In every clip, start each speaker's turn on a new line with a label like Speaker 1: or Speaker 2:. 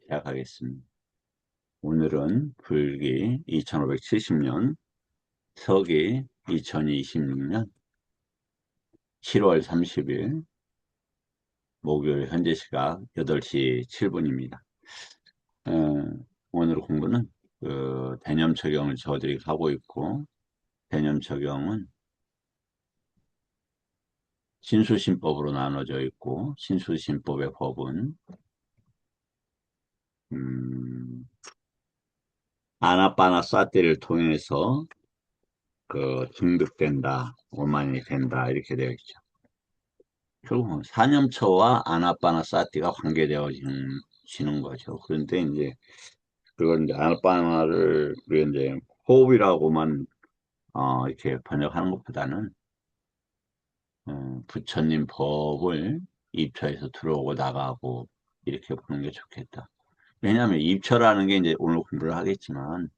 Speaker 1: 시작하겠습니다. 오늘은 불기 2570년, 서기 2026년 7월 30일 목요일 현재 시각 8시 7분입니다. 오늘 공부는 대념 적용을 저들이 하고 있고, 대념 적용은 신수신법으로 나눠져 있고, 신수신법의 법은 아나빠나사티를 통해서 증득된다, 오만이 된다, 이렇게 되어 있죠. 결국은 사념처와 아나빠나사티가 관계되어지는 거죠. 그런데 이제 그걸 이제 아나빠나를 우리가 이제 호흡이라고만 이렇게 번역하는 것보다는 부처님 법을 입처에서 들어오고 나가고 이렇게 보는 게 좋겠다. 왜냐하면 입처라는 게 이제 오늘 공부를 하겠지만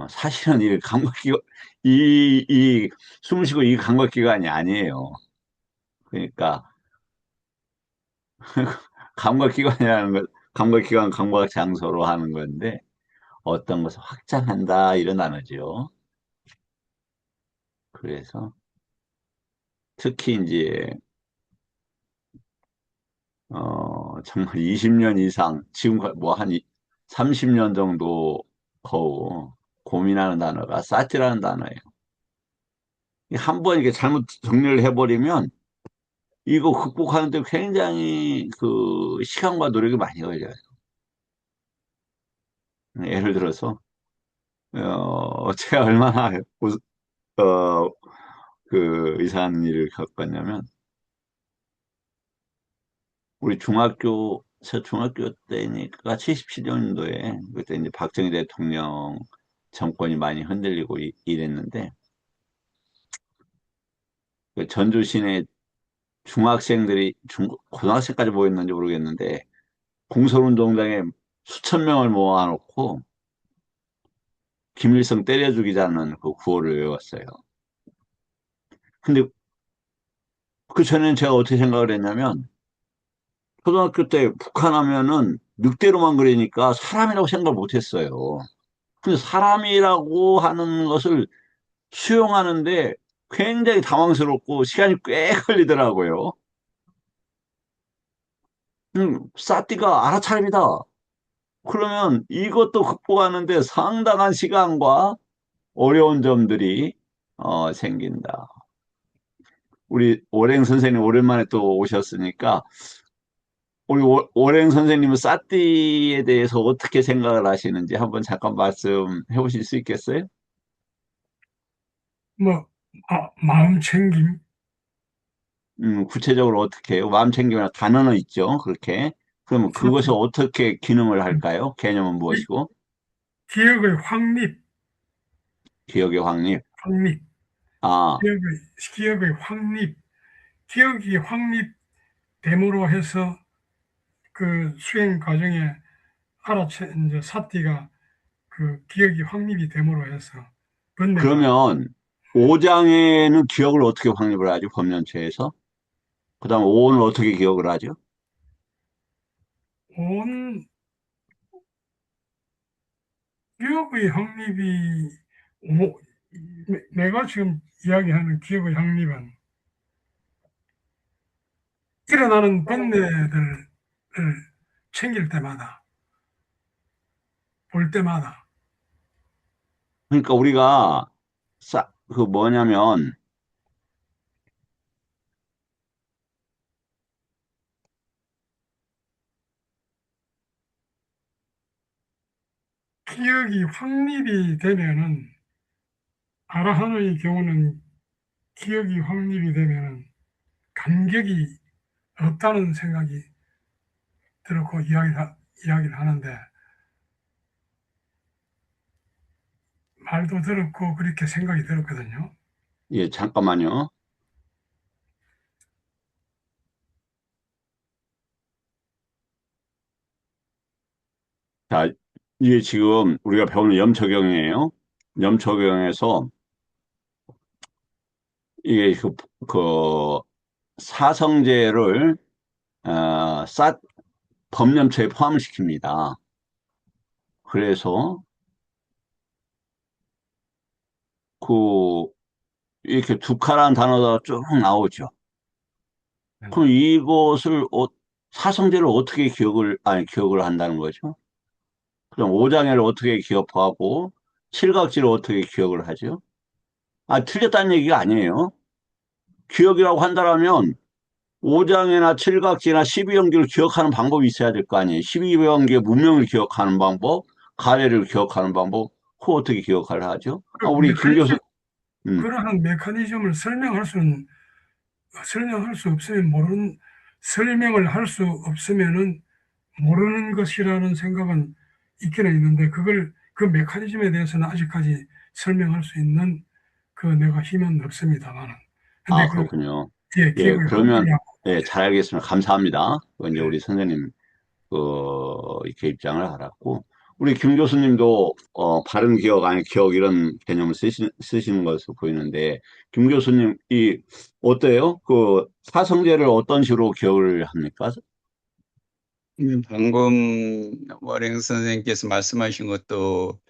Speaker 1: 사실은 이 감각기관 이 숨 쉬고 이 감각기관이 아니에요. 그러니까 감각기관이라는 것, 감각기관, 감각장소로 하는 건데, 어떤 것을 확장한다, 이런 단어죠. 그래서, 특히 이제, 정말 20년 이상, 지금 뭐 한 30년 정도 거우 고민하는 단어가 사티라는 단어예요. 한 번 이렇게 잘못 정리를 해버리면, 이거 극복하는데 굉장히 시간과 노력이 많이 걸려요. 예를 들어서, 제가 얼마나 어, 이상한 일을 겪었냐면, 우리 저 중학교 때니까 77년도에, 그때 이제 박정희 대통령 정권이 많이 흔들리고 이랬는데, 그 전주 시내 중학생들이, 고등학생까지 모였는지 모르겠는데, 공설운동장에 수천 명을 모아놓고, 김일성 때려 죽이자는 그 구호를 외웠어요. 근데 그 전에는 제가 어떻게 생각을 했냐면, 초등학교 때 북한 하면은 늑대로만 그리니까 사람이라고 생각을 못 했어요. 근데 사람이라고 하는 것을 수용하는데 굉장히 당황스럽고 시간이 꽤 걸리더라고요. 사띠가 알아차립니다. 그러면 이것도 극복하는데 상당한 시간과 어려운 점들이 생긴다. 우리 오랭 선생님 오랜만에 또 오셨으니까 우리 오랭 선생님은 사띠에 대해서 어떻게 생각을 하시는지 한번 잠깐 말씀해 보실 수 있겠어요?
Speaker 2: 뭐, 마음 챙김,
Speaker 1: 구체적으로 어떻게 해요? 마음 챙김이나 단어는 있죠. 그렇게. 그러면 그것이
Speaker 2: 사실,
Speaker 1: 어떻게 기능을 할까요? 개념은
Speaker 2: 기,
Speaker 1: 무엇이고?
Speaker 2: 기억의 확립,
Speaker 1: 기억의 확립.
Speaker 2: 확립,
Speaker 1: 아,
Speaker 2: 기억의 확립, 기억이 확립됨으로 해서 그 수행 과정에 이제 사띠가 그 기억이 확립이 됨으로 해서 번뇌가
Speaker 1: 그러면 5장에는 기억을 어떻게 확립을 하죠? 법령체에서. 그 다음 5는 어떻게 기억을 하죠?
Speaker 2: 온 기억의 확립이 오- 내가 지금 이야기하는 기억의 확립은 일어나는 번뇌들을 챙길 때마다, 볼 때마다
Speaker 1: 그러니까 우리가 뭐냐면
Speaker 2: 기억이 확립이 되면은, 아라한의 경우는 기억이 확립이 되면은 감격이 없다는 생각이 들었고 이야기를 하는데, 말도 들었고 그렇게 생각이 들었거든요.
Speaker 1: 예, 잠깐만요. 자, 이게 지금 우리가 배우는 염초경이에요. 염초경에서 이게 그 사성제를 어, 쌌 법령처에 포함을 시킵니다. 그래서 그 이렇게 두카라는 단어가 쭉 나오죠.
Speaker 2: 네.
Speaker 1: 그럼 이것을 사성제를 어떻게 기억을 한다는 거죠? 그럼 오장애를 어떻게 기억하고 칠각지를 어떻게 기억을 하죠? 틀렸다는 얘기가 아니에요. 기억이라고 한다면 오장애나 칠각지나 십이형기를 기억하는 방법이 있어야 될 거 아니에요. 십이형기의 문명을 기억하는 방법, 가래를 기억하는 방법, 그거 어떻게 기억을 하죠?
Speaker 2: 그
Speaker 1: 우리 김
Speaker 2: 메커니즘,
Speaker 1: 교수, 음,
Speaker 2: 그러한 메커니즘을 설명할 수 없으면 설명을 할 수 없으면은 모르는 것이라는 생각은 있기는 있는데, 그 메커니즘에 대해서는 아직까지 설명할 수 있는 내가 힘은 없습니다만은. 근데
Speaker 1: 그렇군요.
Speaker 2: 예,
Speaker 1: 예,
Speaker 2: 기억의
Speaker 1: 그러면,
Speaker 2: 확률이하고,
Speaker 1: 예, 잘 알겠습니다. 감사합니다. 이제
Speaker 2: 예,
Speaker 1: 우리 선생님, 이렇게 입장을 알았고, 우리 김 교수님도, 바른 기억, 아니 기억 이런 개념을 쓰시는 것으로 보이는데, 김 교수님, 어때요? 사성제를 어떤 식으로 기억을 합니까?
Speaker 3: 방금 월행 선생님께서 말씀하신 것도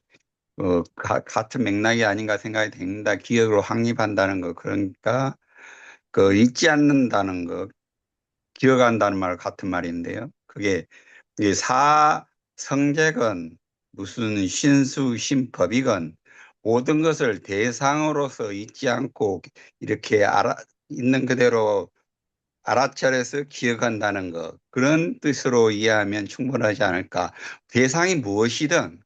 Speaker 3: 같은 맥락이 아닌가 생각이 됩니다. 기억으로 확립한다는 거. 그러니까 잊지 않는다는 거, 기억한다는 말 같은 말인데요. 그게 이 사성제건 무슨 신수 신법이건 모든 것을 대상으로서 잊지 않고 이렇게 있는 그대로 알아차려서 기억한다는 것, 그런 뜻으로 이해하면 충분하지 않을까. 대상이 무엇이든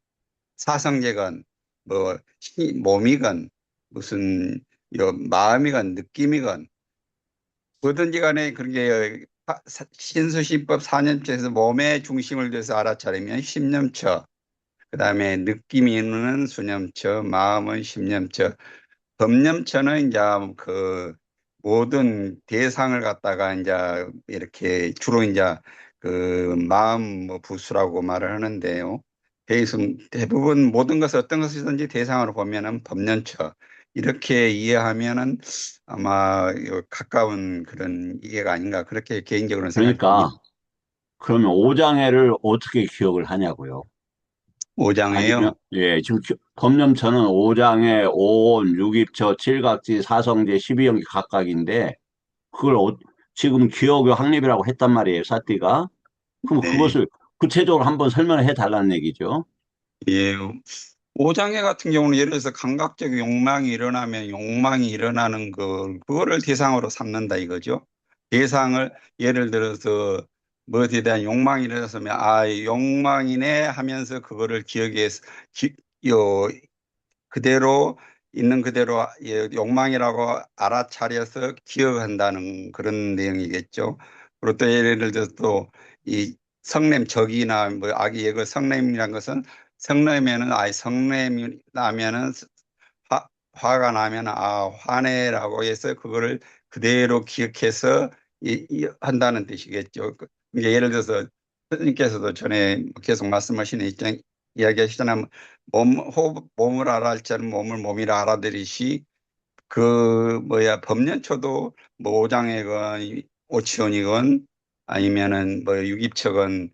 Speaker 3: 사성제건 뭐 몸이건 무슨 마음이건 느낌이건 뭐든지 간에 그게 신수신법 4년처에서 몸의 중심을 둬서 알아차리면 10년처, 그다음에 느낌이 있는 수년처, 마음은 10년처, 법념처는 이제 모든 대상을 갖다가 이제 이렇게 주로 이제 마음 뭐 부수라고 말을 하는데요. 대부분 모든 것을 어떤 것이든지 대상으로 보면은 법념처 이렇게 이해하면은 아마 가까운 그런 이해가 아닌가 그렇게 개인적으로는 생각이
Speaker 1: 그러니까,
Speaker 3: 듭니다.
Speaker 1: 그러면 오장애를 어떻게 기억을 하냐고요? 아니면,
Speaker 3: 5장에요.
Speaker 1: 예, 지금 법령처는 오장애, 오온, 육입처, 칠각지, 사성제, 십이형기 각각인데, 그걸 지금 기억의 확립이라고 했단 말이에요, 사띠가. 그럼
Speaker 3: 네.
Speaker 1: 그것을 구체적으로 한번 설명해 달라는 얘기죠.
Speaker 3: 예. 오장애 같은 경우는 예를 들어서 감각적 욕망이 일어나면 욕망이 일어나는 그거를 대상으로 삼는다 이거죠. 대상을 예를 들어서 뭐에 대한 욕망이 일어났으면 욕망이네 하면서 그거를 기, 요, 그대로 있는 그대로 욕망이라고 알아차려서 기억한다는 그런 내용이겠죠. 그리고 또 예를 들어서 또 이 성냄 적이나 뭐 악의 예그 성냄이란 것은 성냄에는 성냄이 나면은 화가 나면 화내라고 해서 그거를 그대로 기억해서 한다는 뜻이겠죠. 이게 예를 들어서 선생님께서도 전에 계속 말씀하시는 이야기하시잖아요. 몸을 알아할 자는 몸이라 알아들이시 법년초도 뭐 오장이건 오치원이건 아니면은 뭐 유기처건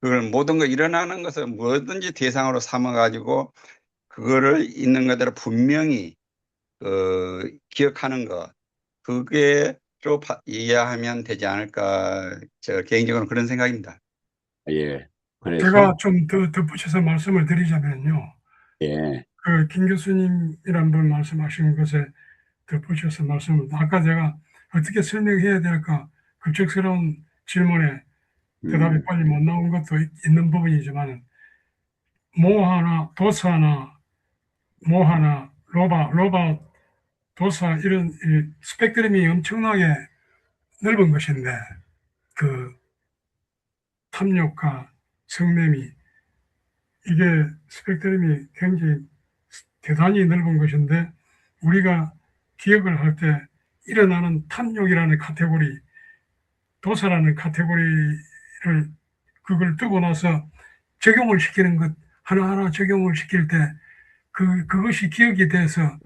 Speaker 3: 그걸 모든 거 일어나는 것을 뭐든지 대상으로 삼아가지고 그거를 있는 그대로 분명히 기억하는 것 그게 좀 이해하면 되지 않을까 저 개인적으로 그런 생각입니다.
Speaker 1: 예. 그래서,
Speaker 2: 제가 좀 더 덧붙여서 말씀을 드리자면요.
Speaker 1: 예,
Speaker 2: 김 교수님이란 분 말씀하신 것에 덧붙여서 아까 제가 어떻게 설명해야 될까 급작스러운 질문에 대답이
Speaker 1: 음,
Speaker 2: 빨리 못 나온 것도 있는 부분이지만, 모하나 도사나 모하나 로바, 도사 이런 스펙트럼이 엄청나게 넓은 것인데, 그 탐욕과 성냄이, 이게 스펙트럼이 굉장히 대단히 넓은 것인데, 우리가 기억을 할 때 일어나는 탐욕이라는 카테고리, 도사라는 카테고리를 그걸 뜨고 나서 적용을 시키는 것, 하나하나 적용을 시킬 때 그것이 기억이 돼서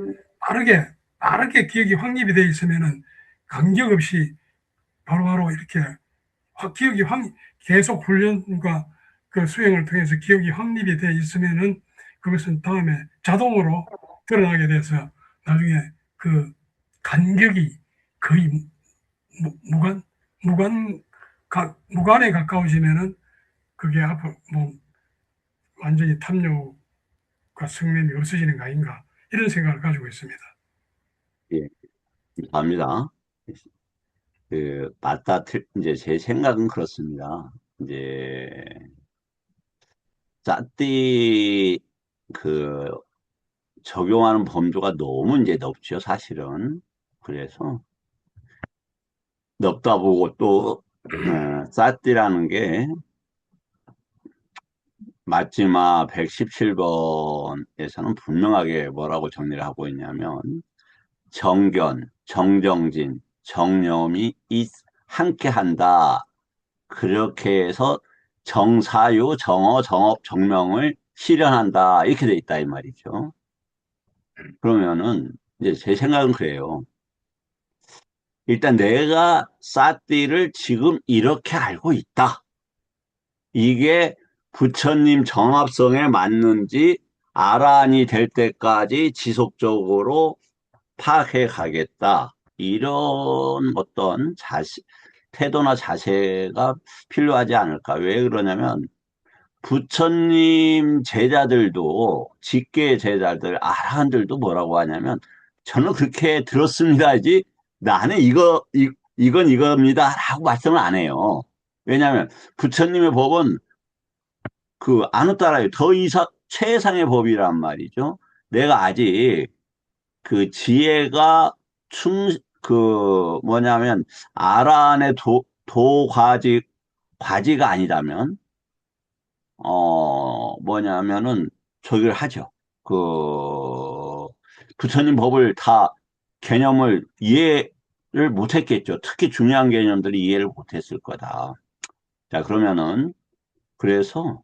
Speaker 2: 빠르게 기억이 확립이 돼 있으면은 간격 없이 바로바로 이렇게 기억이 계속 훈련과 그 수행을 통해서 기억이 확립이 되어 있으면은 그것은 다음에 자동으로 드러나게 돼서 나중에 그 간격이 거의 무관, 무관에 가까워지면은 그게 앞으로 뭐 완전히 탐욕과 성냄이 없어지는 거 아닌가 이런 생각을 가지고 있습니다.
Speaker 1: 예, 감사합니다. 맞다, 이제 제 생각은 그렇습니다. 이제, 짜띠, 그, 적용하는 범주가 너무 이제 넓죠, 사실은. 그래서, 넓다 보고 또, 짜띠라는 게, 마지막 117번에서는 분명하게 뭐라고 정리를 하고 있냐면, 정견, 정정진, 정념이 함께 한다. 그렇게 해서 정사유, 정어, 정업, 정명을 실현한다. 이렇게 돼 있다, 이 말이죠. 그러면은, 이제 제 생각은 그래요. 일단 내가 사띠를 지금 이렇게 알고 있다. 이게 부처님 정합성에 맞는지 아란이 될 때까지 지속적으로 파악해 가겠다. 이런 어떤 태도나 자세가 필요하지 않을까. 왜 그러냐면, 부처님 제자들도, 직계 제자들, 아라한들도 뭐라고 하냐면, 저는 그렇게 들었습니다지, 나는 이건 이겁니다. 라고 말씀을 안 해요. 왜냐하면, 부처님의 법은 안 따라요. 더 이상, 최상의 법이란 말이죠. 내가 아직 그 지혜가 뭐냐면, 아란의 과지가 아니라면, 뭐냐면은, 저기를 하죠. 그, 부처님 법을 다 개념을 이해를 못했겠죠. 특히 중요한 개념들을 이해를 못했을 거다. 자, 그러면은, 그래서,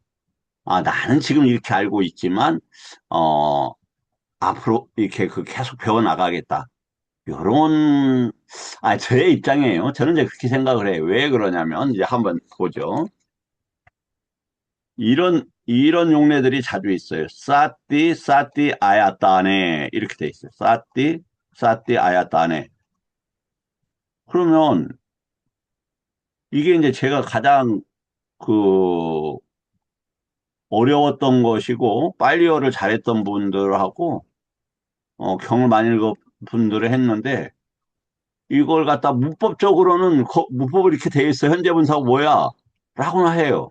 Speaker 1: 나는 지금 이렇게 알고 있지만, 어, 앞으로 이렇게 계속 배워나가겠다. 요런, 제 입장이에요. 저는 이제 그렇게 생각을 해요. 왜 그러냐면, 이제 한번 보죠. 이런 용례들이 자주 있어요. 사띠, 아야따네. 이렇게 돼 있어요. 사띠, 아야따네. 그러면, 이게 이제 제가 가장 그, 어려웠던 것이고, 빨리어를 잘했던 분들하고, 경을 많이 읽은 분들을 했는데, 이걸 갖다 문법적으로는, 문법을 이렇게 돼 있어. 현재 분사가 뭐야? 라고나 해요.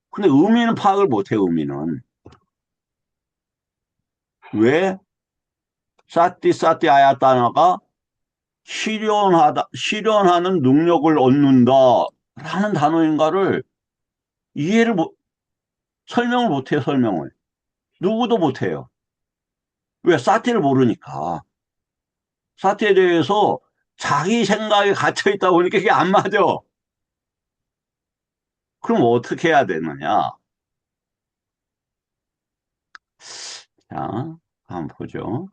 Speaker 1: 근데 의미는 파악을 못해요, 의미는. 왜? 사띠 아야따나가 실현하는 능력을 얻는다. 라는 단어인가를 이해를 설명을 못해요, 설명을. 누구도 못해요. 왜? 사티를 모르니까. 사티에 대해서 자기 생각에 갇혀있다 보니까 이게 안 맞아. 그럼 어떻게 해야 되느냐? 자, 한번 보죠.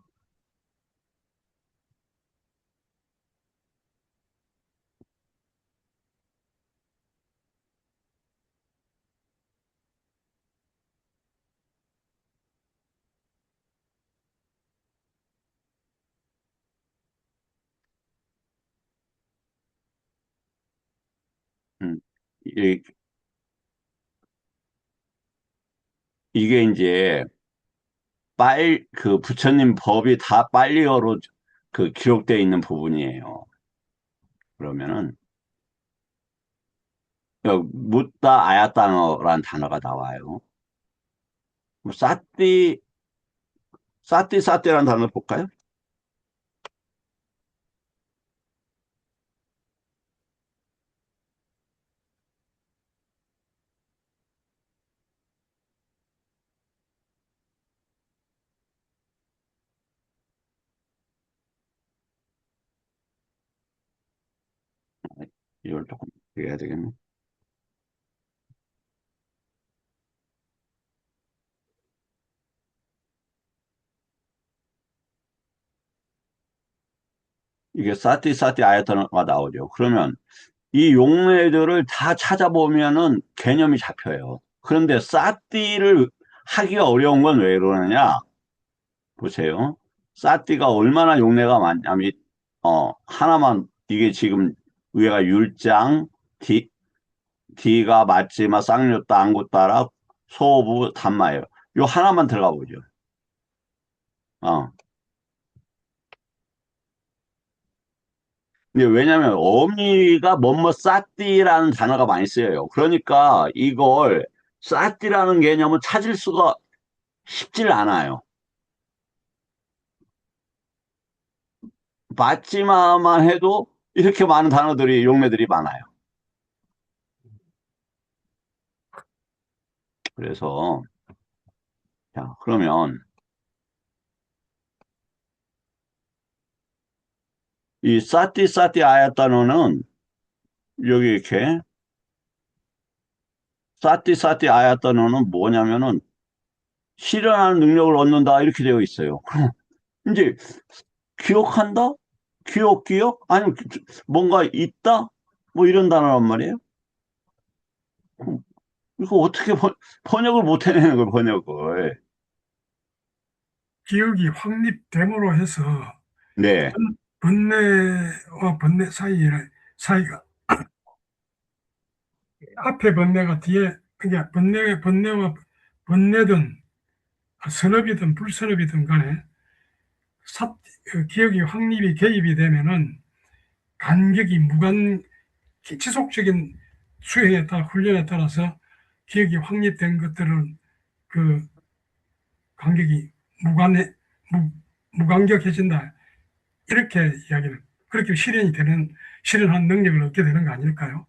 Speaker 1: 음, 이- 이게 이제 부처님 법이 다 빨리어로 기록되어 있는 부분이에요. 그러면은, 여기 묻다 아야따너라는 단어가 나와요. 뭐 사띠라는 단어 볼까요? 이걸 조금 해야 되겠네. 이게 사띠 아야따너가 나오죠. 그러면 이 용례들을 다 찾아보면은 개념이 잡혀요. 그런데 싸띠를 하기가 어려운 건 왜 그러느냐? 보세요. 싸띠가 얼마나 용례가 많냐면, 하나만, 이게 지금 위에가 율장, D가 맞지마, 쌍욕다, 안굿따라, 소부, 단마예요. 요 하나만 들어가 보죠. 어. 근데 왜냐면 어미가 뭐뭐 싸띠라는 단어가 많이 쓰여요. 그러니까 이걸 싸띠라는 개념을 찾을 수가 쉽질 않아요. 맞지마만 해도 이렇게 많은 단어들이, 용례들이 많아요. 그래서, 자, 그러면 이 싸띠 아야 단어는 여기 이렇게 싸띠 아야 단어는 뭐냐면은 실현하는 능력을 얻는다 이렇게 되어 있어요. 그럼 이제 기억한다? 기억? 아니면 뭔가 있다? 뭐 이런 단어란 말이에요. 이거 어떻게 번역을 못 해내는 거예요, 번역을.
Speaker 2: 기억이 확립됨으로 해서
Speaker 1: 네.
Speaker 2: 번뇌와 번뇌 사이가 앞에 번뇌가 뒤에, 그러니까 번뇌와 번뇌든 선업이든 불선업이든 간에 기억이 확립이 개입이 되면은 간격이 지속적인 수행에 따라 훈련에 따라서 기억이 확립된 것들은 그 간격이 무관해 무, 무간격해진다, 이렇게 이야기를, 그렇게 실현한 능력을 얻게 되는 거 아닐까요?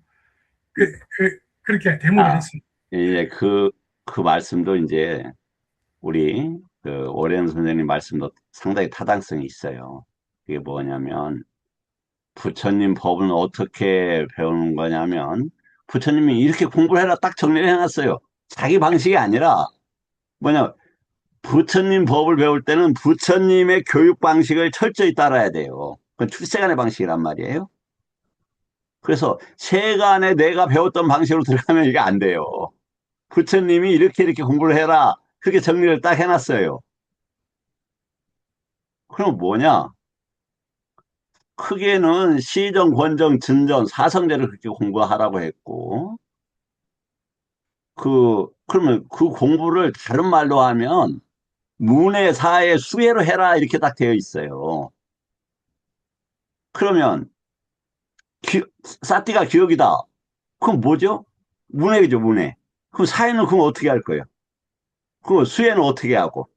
Speaker 2: 그렇게 대모를
Speaker 1: 아,
Speaker 2: 했습니다.
Speaker 1: 이제 그 말씀도 이제 우리 그 오래연 선생님 말씀도 상당히 타당성이 있어요. 그게 뭐냐면 부처님 법은 어떻게 배우는 거냐면 부처님이 이렇게 공부를 해라 딱 정리를 해놨어요. 자기 방식이 아니라 뭐냐 부처님 법을 배울 때는 부처님의 교육 방식을 철저히 따라야 돼요. 그건 출세간의 방식이란 말이에요. 그래서 세간에 내가 배웠던 방식으로 들어가면 이게 안 돼요. 부처님이 이렇게 공부를 해라. 그렇게 정리를 딱 해놨어요. 그럼 뭐냐? 크게는 시정, 권정, 진전, 사성제를 그렇게 공부하라고 했고, 그러면 그 공부를 다른 말로 하면, 문해, 사해, 수해로 해라. 이렇게 딱 되어 있어요. 그러면, 사띠가 기억이다. 그럼 뭐죠? 문해죠, 문해. 그럼 사해는 그럼 어떻게 할 거예요? 그럼 수해는 어떻게 하고?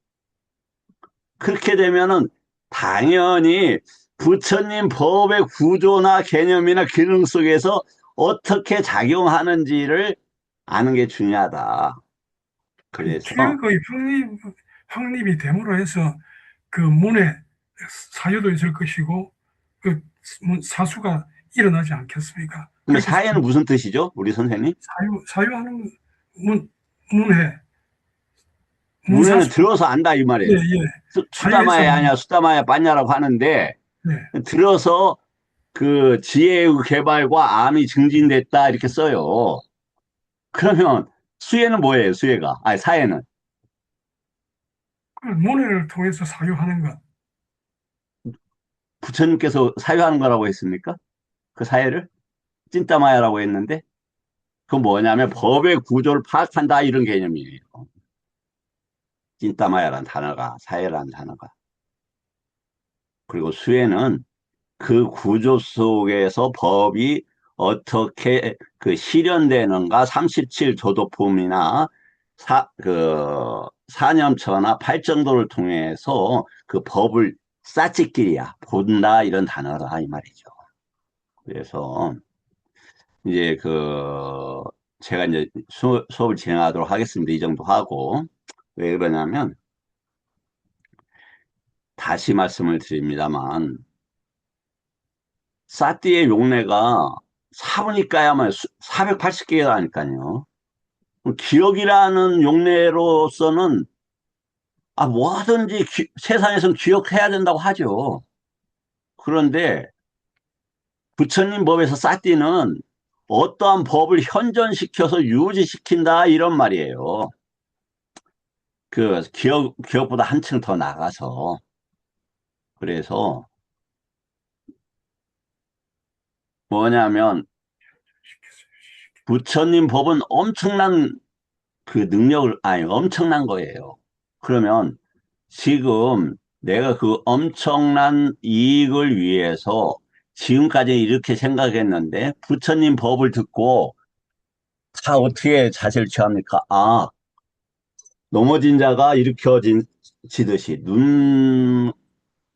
Speaker 1: 그렇게 되면은 당연히 부처님 법의 구조나 개념이나 기능 속에서 어떻게 작용하는지를 아는 게 중요하다. 그래서
Speaker 2: 기억의 확립이 됨으로 해서 그 문에 사유도 있을 것이고 그 사수가 일어나지 않겠습니까?
Speaker 1: 그러면
Speaker 2: 그렇게
Speaker 1: 사회는 무슨 뜻이죠? 우리 선생님?
Speaker 2: 사유하는 문해,
Speaker 1: 문에는
Speaker 2: 문사수.
Speaker 1: 들어서 안다 이
Speaker 2: 예,
Speaker 1: 말이에요.
Speaker 2: 예. 사유에서
Speaker 1: 수다마야 아니야 수다마야 빠냐라고 하는데
Speaker 2: 네.
Speaker 1: 들어서 그 지혜의 개발과 암이 증진됐다 이렇게 써요. 그러면 수혜는 뭐예요? 수혜가 아니 사회는
Speaker 2: 그 문해를 통해서 사유하는 것.
Speaker 1: 부처님께서 사유하는 거라고 했습니까? 그 사회를 찐따마야라고 했는데 그건 뭐냐면 법의 구조를 파악한다 이런 개념이에요. 찐따마야라는 단어가 사회라는 단어가 그리고 수혜는 그 구조 속에서 법이 어떻게 그 실현되는가 37조도품이나 사념처나 팔정도를 통해서 그 법을 쌓지끼리야 본다 이런 단어다 이 말이죠. 그래서 이제 제가 이제 수업을 진행하도록 하겠습니다. 이 정도 하고. 왜 그러냐면, 다시 말씀을 드립니다만, 사띠의 용례가 사보니까야만 480개라니까요. 기억이라는 용례로서는, 뭐든지 세상에선 기억해야 된다고 하죠. 그런데 부처님 법에서 사띠는 어떠한 법을 현존시켜서 유지시킨다 이런 말이에요. 그 기업보다 한층 더 나가서. 그래서 뭐냐면 부처님 법은 엄청난 그 능력을, 아니, 엄청난 거예요. 그러면 지금 내가 그 엄청난 이익을 위해서 지금까지 이렇게 생각했는데 부처님 법을 듣고 다 어떻게 자세를 취합니까? 아, 넘어진 자가 일으켜지듯이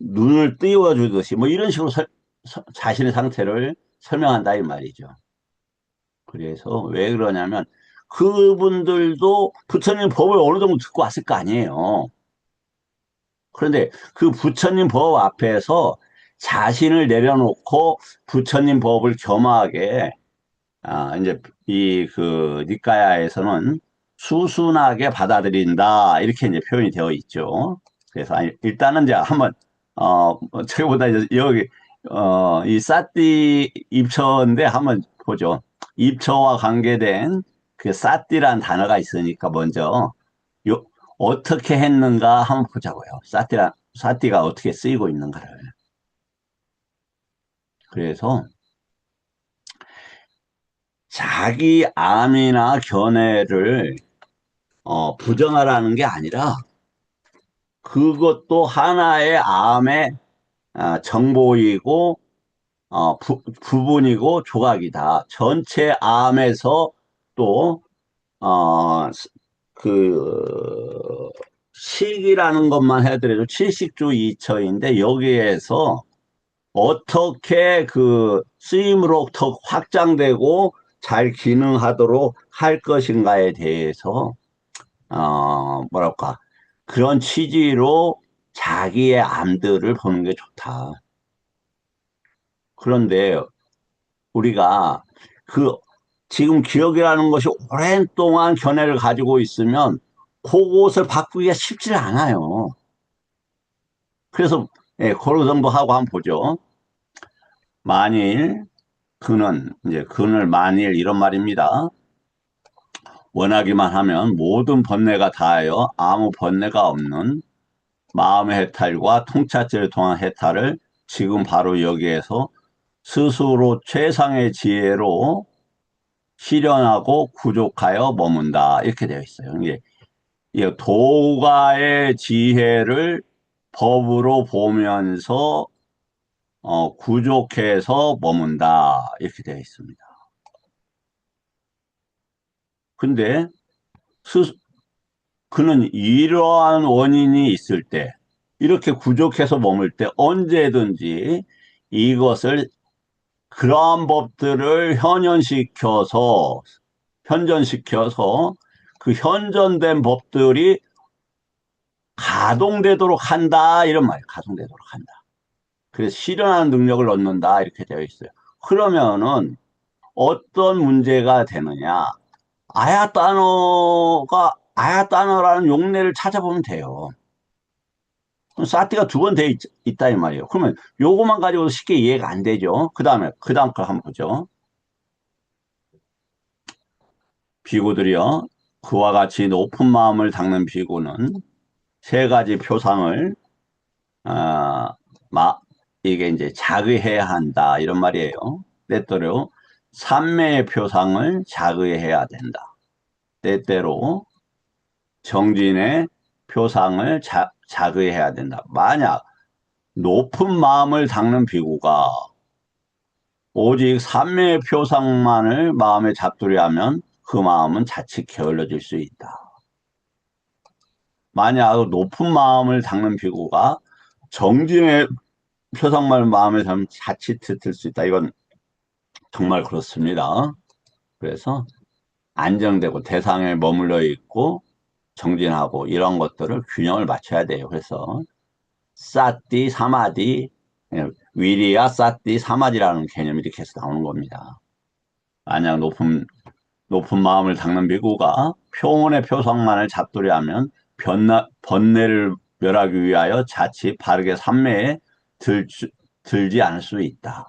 Speaker 1: 눈을 띄워주듯이 뭐 이런 식으로 자신의 상태를 설명한다 이 말이죠. 그래서 왜 그러냐면 그분들도 부처님 법을 어느 정도 듣고 왔을 거 아니에요. 그런데 그 부처님 법 앞에서 자신을 내려놓고 부처님 법을 겸하게 이제 이 그 니까야에서는 수순하게 받아들인다 이렇게 이제 표현이 되어 있죠. 그래서 일단은 이제 한번 저기보다 이제 여기 이 사띠 입처인데 한번 보죠. 입처와 관계된 그 사띠란 단어가 있으니까 먼저 요 어떻게 했는가 한번 보자고요. 사띠가 어떻게 쓰이고 있는가를. 그래서 자기 암이나 견해를 부정하라는 게 아니라 그것도 하나의 암의 정보이고 부분이고 조각이다. 전체 암에서 또 그 식이라는 것만 해더라도 칠식주 이처인데 여기에서 어떻게 그 쓰임으로 더 확장되고 잘 기능하도록 할 것인가에 대해서 뭐랄까 그런 취지로 자기의 암들을 보는 게 좋다. 그런데 우리가 그 지금 기억이라는 것이 오랜 동안 견해를 가지고 있으면 그것을 바꾸기가 쉽지 않아요. 그래서 예, 그런 정도 하고 한번 보죠. 만일 이제 그는 만일 이런 말입니다. 원하기만 하면 모든 번뇌가 다하여 아무 번뇌가 없는 마음의 해탈과 통찰제를 통한 해탈을 지금 바로 여기에서 스스로 최상의 지혜로 실현하고 구족하여 머문다. 이렇게 되어 있어요. 이게 도가의 지혜를 법으로 보면서 구족해서 머문다. 이렇게 되어 있습니다. 근데 그는 이러한 원인이 있을 때, 이렇게 구족해서 머물 때 언제든지 이것을 그러한 법들을 현전시켜서 그 현전된 법들이 가동되도록 한다. 이런 말이에요. 가동되도록 한다. 그래서 실현하는 능력을 얻는다. 이렇게 되어 있어요. 그러면은 어떤 문제가 되느냐. 아야따너라는 용례를 찾아보면 돼요. 사티가 두 번 돼 있다 이 말이에요. 그러면 요거만 가지고 쉽게 이해가 안 되죠. 그 다음 거 한번 보죠. 비구들이요. 그와 같이 높은 마음을 닦는 비구는 세 가지 표상을 어, 이게 이제 자의해야 한다 이런 말이에요. 때때로 삼매의 표상을 자의해야 된다. 때때로 정진의 표상을 자의해야 된다. 만약 높은 마음을 닦는 비구가 오직 삼매의 표상만을 마음에 잡두려 하면 그 마음은 자칫 게을러질 수 있다. 만약 높은 마음을 닦는 비구가 정진의 표상만을 마음에 잡으면 자칫 들을 수 있다. 이건 정말 그렇습니다. 그래서 안정되고 대상에 머물러 있고 정진하고 이런 것들을 균형을 맞춰야 돼요. 그래서 사띠, 사마디, 위리아, 사띠, 사마디라는 개념이 이렇게 해서 나오는 겁니다. 만약 높은 마음을 닦는 비구가 표온의 표상만을 잡두려 하면 번뇌를 멸하기 위하여 자칫 바르게 삼매에 들지 않을 수 있다.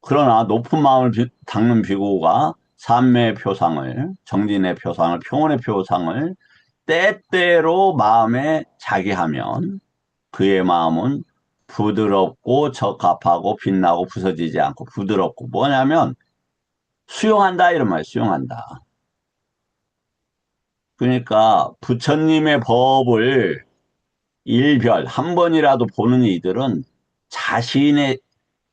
Speaker 1: 그러나 높은 마음을 닦는 비구가 삼매의 표상을, 정진의 표상을, 평온의 표상을 때때로 마음에 자기하면 그의 마음은 부드럽고 적합하고 빛나고 부서지지 않고 부드럽고 뭐냐면 수용한다 이런 말 수용한다. 그러니까 부처님의 법을 일별 한 번이라도 보는 이들은 자신의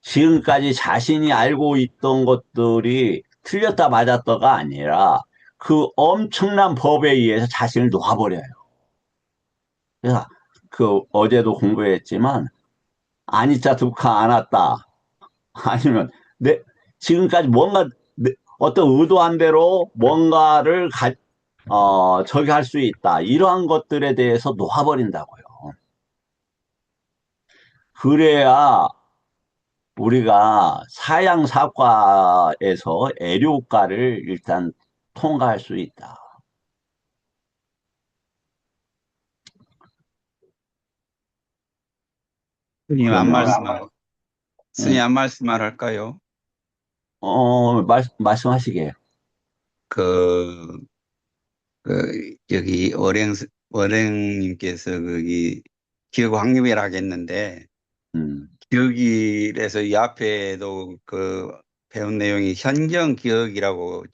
Speaker 1: 지금까지 자신이 알고 있던 것들이 틀렸다 맞았다가 아니라 그 엄청난 법에 의해서 자신을 놓아버려요. 그래서 그 어제도 공부했지만 아니짜 두카 안았다 아니면 내 지금까지 뭔가 어떤 의도한 대로 뭔가를 저기 할 수 있다 이러한 것들에 대해서 놓아버린다고요. 그래야 우리가 사양사과에서 애료과를 일단 통과할 수 있다.
Speaker 3: 스님 한
Speaker 1: 그러면
Speaker 3: 말씀, 스님
Speaker 1: 음,
Speaker 3: 한 말씀만 할까요?
Speaker 1: 말씀하시게.
Speaker 3: 그, 여기 어랭님께서 거기 기억 확립이라 하겠는데,
Speaker 1: 음,
Speaker 3: 기억일에서 이 앞에도 그 배운 내용이 현견 기억이라고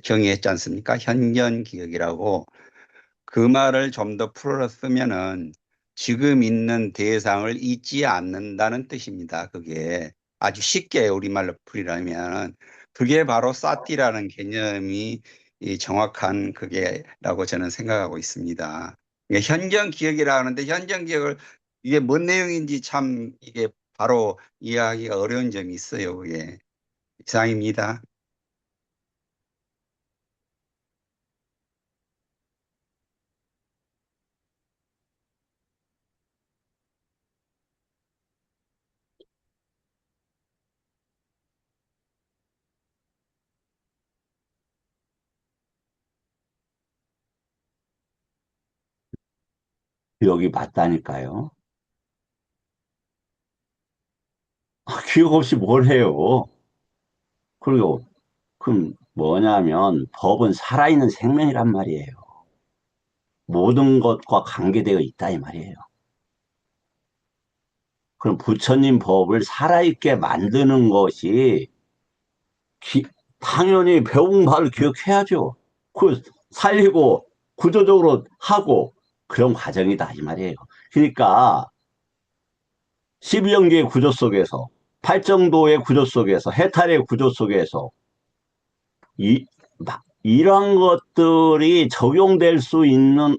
Speaker 3: 정의했지 않습니까? 현견 기억이라고. 그 말을 좀 더 풀어 쓰면은 지금 있는 대상을 잊지 않는다는 뜻입니다. 그게 아주 쉽게 우리말로 풀이라면 그게 바로 사티라는 개념이 이 정확한 그게라고 저는 생각하고 있습니다. 이게 현정 기억이라 하는데 현정 기억을 이게 뭔 내용인지 참 이게 바로 이해하기가 어려운 점이 있어요. 그게 이상입니다.
Speaker 1: 기억이 맞다니까요. 기억 없이 뭘 해요. 그리고 그럼 뭐냐면 법은 살아있는 생명이란 말이에요. 모든 것과 관계되어 있다 이 말이에요. 그럼 부처님 법을 살아있게 만드는 것이 기- 당연히 배운 바를 기억해야죠. 그 살리고 구조적으로 하고 그런 과정이다 이 말이에요. 그러니까 12연계의 구조 속에서 팔정도의 구조 속에서 해탈의 구조 속에서 이, 이러한 것들이 적용될 수 있는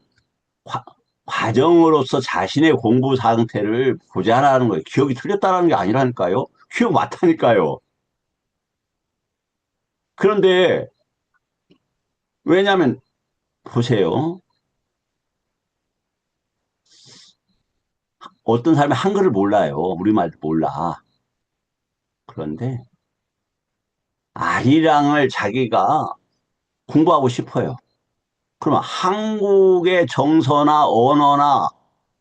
Speaker 1: 과, 과정으로서 자신의 공부 상태를 보자라는 거예요. 기억이 틀렸다는 게 아니라니까요. 기억 맞다니까요. 그런데 왜냐하면 보세요. 어떤 사람이 한글을 몰라요. 우리말도 몰라. 그런데 아리랑을 자기가 공부하고 싶어요. 그러면 한국의 정서나 언어나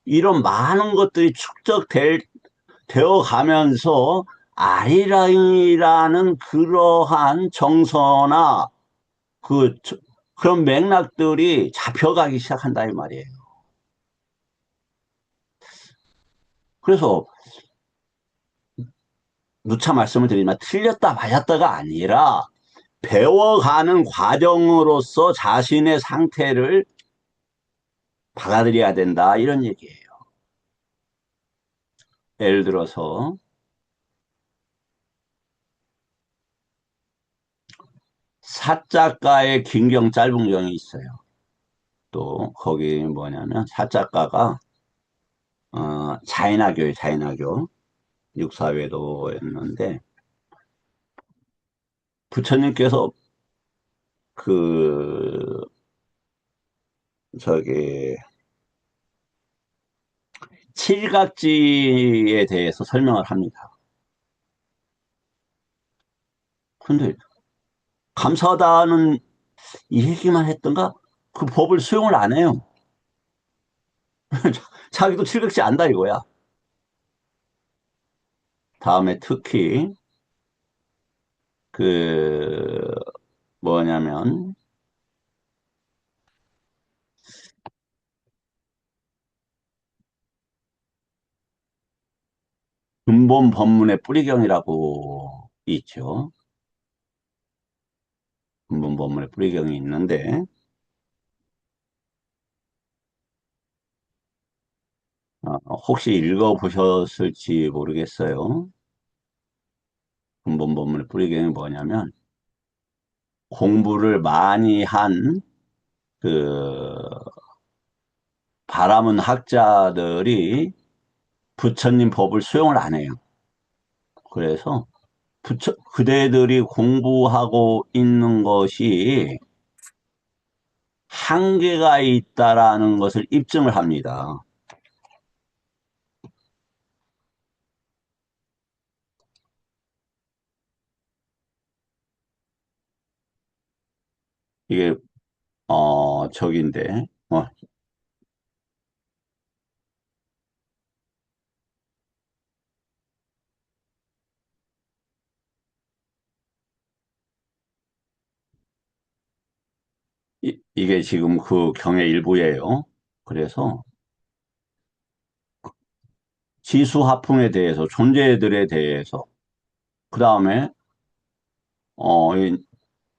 Speaker 1: 이런 많은 것들이 되어 가면서 아리랑이라는 그러한 정서나 그, 그런 맥락들이 잡혀가기 시작한다, 이 말이에요. 그래서 누차 말씀을 드리지만 틀렸다 맞았다가 아니라 배워가는 과정으로서 자신의 상태를 받아들여야 된다, 이런 얘기예요. 예를 들어서 사작가의 긴경 짧은 경이 있어요. 또 거기 뭐냐면 사작가가 자인하교예요, 자인하교. 육사외도였는데 부처님께서 그 저기 칠각지에 대해서 설명을 합니다. 근데 감사하다는 이 얘기만 했던가 그 법을 수용을 안 해요. 자기도 칠각지 안다 이거야. 다음에 특히 그 뭐냐면 근본 법문의 뿌리경이라고 있죠. 근본 법문의 뿌리경이 있는데 혹시 읽어보셨을지 모르겠어요. 근본 법문의 뿌리경이 뭐냐면 공부를 많이 한 그 바람은 학자들이 부처님 법을 수용을 안 해요. 그래서 그대들이 공부하고 있는 것이 한계가 있다라는 것을 입증을 합니다. 이게 저긴데 이게 지금 그 경의 일부예요. 그래서 지수화풍에 대해서 존재들에 대해서 그 다음에 이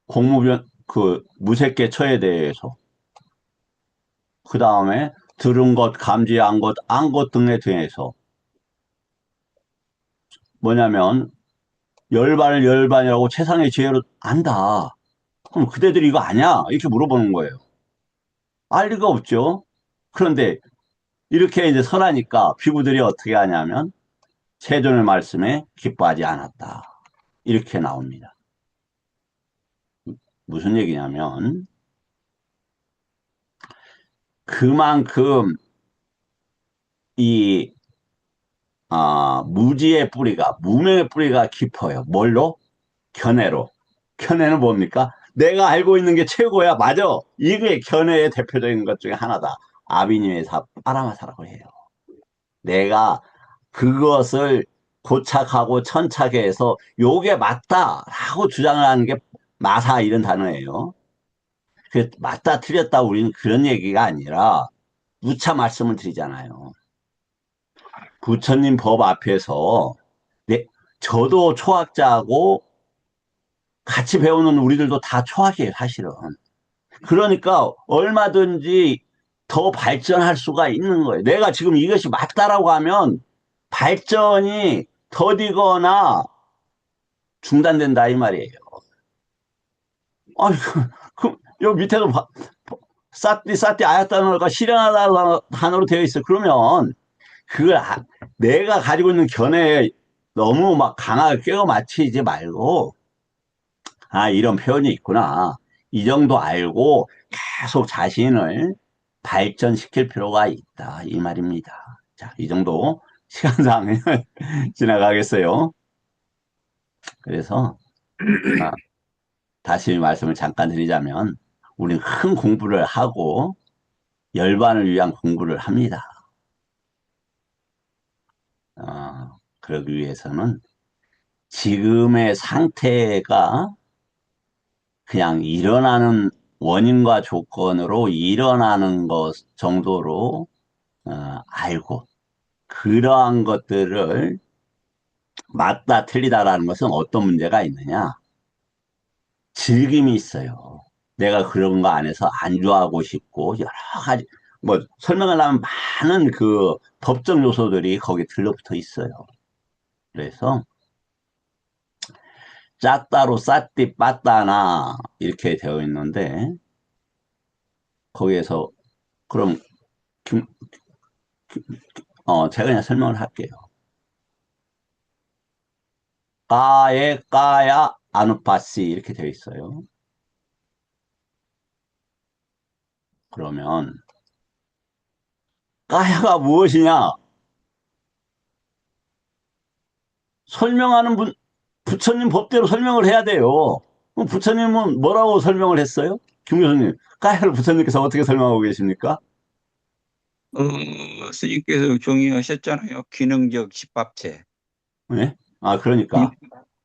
Speaker 1: 공무변 그 무색개처에 대해서 그 다음에 들은 것, 감지한 것, 안 것 등에 대해서 뭐냐면 열반이라고 최상의 지혜로 안다. 그럼 그대들이 이거 아냐? 이렇게 물어보는 거예요. 알 리가 없죠. 그런데 이렇게 이제 설하니까 비구들이 어떻게 하냐면 세존의 말씀에 기뻐하지 않았다. 이렇게 나옵니다. 무슨 얘기냐면 그만큼 이 무지의 뿌리가 무명의 뿌리가 깊어요. 뭘로? 견해로. 견해는 뭡니까? 내가 알고 있는 게 최고야. 맞아. 이게 견해의 대표적인 것 중에 하나다. 아비님의 사 파라마사라고 해요. 내가 그것을 고착하고 천착해서 요게 맞다라고 주장을 하는 게 마사 이런 단어예요. 그 맞다 틀렸다 우리는 그런 얘기가 아니라 누차 말씀을 드리잖아요. 부처님 법 앞에서 네, 저도 초학자고 같이 배우는 우리들도 다 초학이에요, 사실은. 그러니까 얼마든지 더 발전할 수가 있는 거예요. 내가 지금 이것이 맞다라고 하면 발전이 더디거나 중단된다 이 말이에요. 아니, 요 밑에도 사띠 아야 단어가 실현하다 단어로 되어 있어. 그러면 그걸 내가 가지고 있는 견해에 너무 막 강하게 꿰어 맞추지 말고 이런 표현이 있구나. 이 정도 알고 계속 자신을 발전시킬 필요가 있다. 이 말입니다. 자, 이 정도 시간상 지나가겠어요. 그래서 다시 말씀을 잠깐 드리자면 우리는 큰 공부를 하고 열반을 위한 공부를 합니다. 그러기 위해서는 지금의 상태가 그냥 일어나는 원인과 조건으로 일어나는 것 정도로 알고 그러한 것들을 맞다 틀리다라는 것은 어떤 문제가 있느냐? 즐김이 있어요. 내가 그런 거 안에서 안주하고 싶고 여러 가지 뭐 설명하려면 많은 그 법적 요소들이 거기에 들러붙어 있어요. 그래서 짰다로 쌌디 빠따나 이렇게 되어 있는데 거기에서 그럼 제가 그냥 설명을 할게요. 까에 까야 아누파시 이렇게 되어 있어요. 그러면 까야가 무엇이냐? 설명하는 부처님 법대로 설명을 해야 돼요. 그럼 부처님은 뭐라고 설명을 했어요? 김 교수님, 까야를 부처님께서 어떻게 설명하고 계십니까?
Speaker 3: 스님께서 정의하셨잖아요. 기능적 집합체.
Speaker 1: 네? 아,
Speaker 3: 기,
Speaker 1: 그러니까.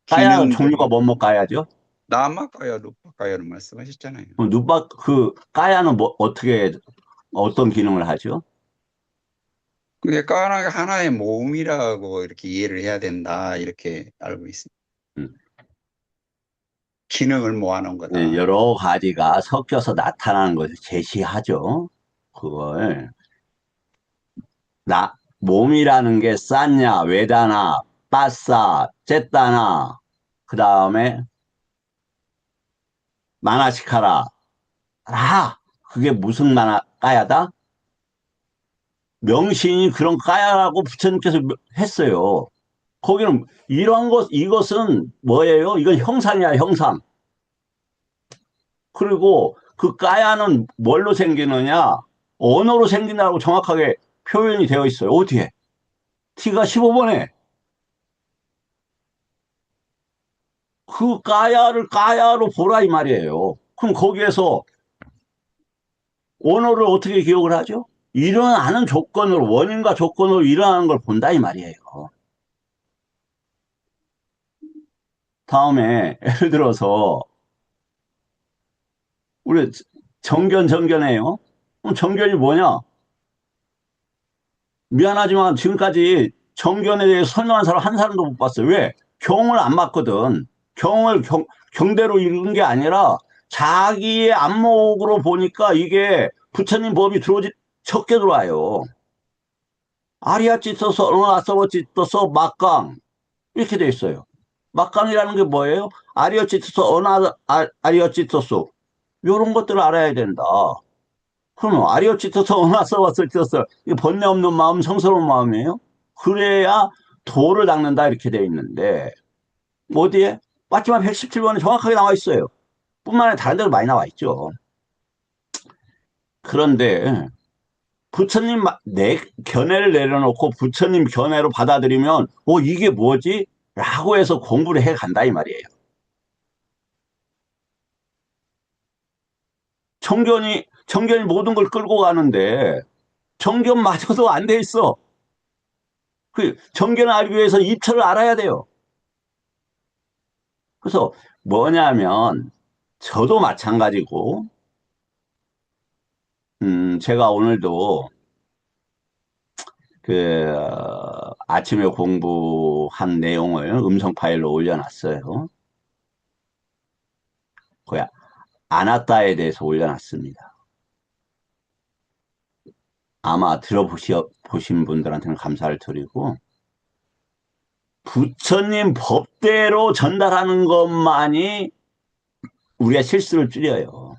Speaker 1: 까야 종류가
Speaker 3: 기능들이
Speaker 1: 뭐뭐 까야죠?
Speaker 3: 남아까요, 루파까요를 말씀하셨잖아요.
Speaker 1: 까야는 뭐, 어떤 기능을 하죠?
Speaker 3: 그게 까나가 하나의 모음이라고 이렇게 이해를 해야 된다 이렇게 알고 있습니다.
Speaker 1: 음,
Speaker 3: 기능을 모아놓은
Speaker 1: 네,
Speaker 3: 거다.
Speaker 1: 여러 가지가 섞여서 나타나는 것을 제시하죠. 그걸. 몸이라는 게 쌌냐, 외다나, 빠싸, 쨌다나, 그 다음에 마나시카라. 그게 무슨 까야다? 명신이 그런 까야라고 부처님께서 했어요. 거기는 이것은 뭐예요? 이건 형상이야, 형상. 그리고 그 까야는 뭘로 생기느냐? 언어로 생긴다고 정확하게 표현이 되어 있어요. 어디에? T가 15번에. 그 까야를 까야로 보라 이 말이에요. 그럼 거기에서 언어를 어떻게 기억을 하죠? 일어나는 조건으로, 원인과 조건으로 일어나는 걸 본다 이 말이에요. 다음에 예를 들어서 우리 정견해요. 그럼 정견이 뭐냐? 미안하지만 지금까지 정견에 대해서 설명한 사람 한 사람도 못 봤어요. 왜? 경을 안 봤거든. 경대로 읽은 게 아니라 자기의 안목으로 보니까 이게 부처님 법이 적게 들어와요. 아리아찌서서 어나서버찌서서 막강 이렇게 돼 있어요. 막강이라는 게 뭐예요? 아리아찌서서 아리아찌서서 이런 것들을 알아야 된다. 그러면 아리오치토서 어나서버스치토서 이 번뇌 없는 마음, 성스러운 마음이에요. 그래야 도를 닦는다 이렇게 돼 있는데 어디에? 맞지만 117번에 정확하게 나와 있어요. 뿐만 아니라 다른 데도 많이 나와 있죠. 그런데 부처님 내 견해를 내려놓고 부처님 견해로 받아들이면 이게 뭐지? 라고 해서 공부를 해 간다 이 말이에요. 정견이 모든 걸 끌고 가는데 정견마저도 안 돼 있어. 그 정견을 알기 위해서 입철을 알아야 돼요. 그래서 뭐냐면 저도 마찬가지고 제가 오늘도 그 아침에 공부한 내용을 음성 파일로 올려놨어요. 거야 아나타에 대해서 올려놨습니다. 아마 보신 분들한테는 감사를 드리고 부처님 법대로 전달하는 것만이 우리가 실수를 줄여요.